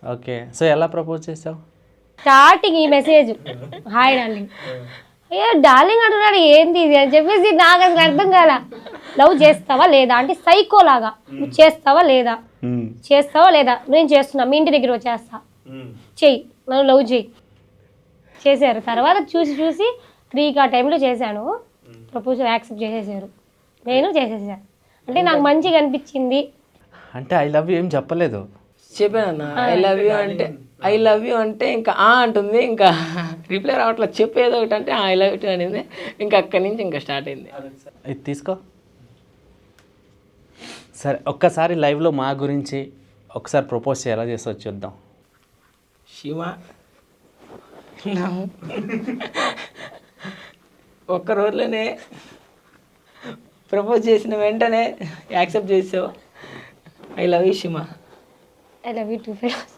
Okay. So ఎలా propose చేసావు? Starting ఈ మెసేజ్, హాయ్ డార్లింగ్. ఏ డార్లింగ్ అంటున్నాడు ఏంది ఇది అని చెప్పేసి నాకు అసలు అర్థం కాల. లవ్ చేస్తావా లేదా అంటే సైకో లాగా, నువ్వు చేస్తావా లేదా, చేస్తావా లేదా, నేను చేస్తున్నా, మీ ఇంటి దగ్గర వచ్చేస్తా, చెయ్యి, నన్ను లవ్ చెయ్యి. చేశారు. తర్వాత చూసి 3కి ఆ టైంలో చేశాను. ప్రపోజల్ యాక్సెప్ట్ చేసేసారు, నేను చేసేసాను. అంటే నాకు మంచిగా అనిపించింది. అంటే ఐ లవ్ యూ ఏం చెప్పలేదు? చెప్పానన్న ఐ లవ్ యూ అంటే ఇంకా అంటుంది, ఇంకా రిప్లై రావట్లేదు. చెప్పేది ఒకటి అంటే ఐ లవ్ యూ అనేది, ఇంకా అక్కడి నుంచి ఇంకా స్టార్ట్ అయింది. ఇది తీసుకో. సరే ఒక్కసారి లైవ్లో మా గురించి ఒకసారి ప్రపోజ్ ఎలా చేసో చూద్దాం. శివ, ఒక్క రోజులోనే ప్రపోజ్ చేసిన వెంటనే యాక్సెప్ట్ చేసావు. I love you Shiva. I love you two fellows.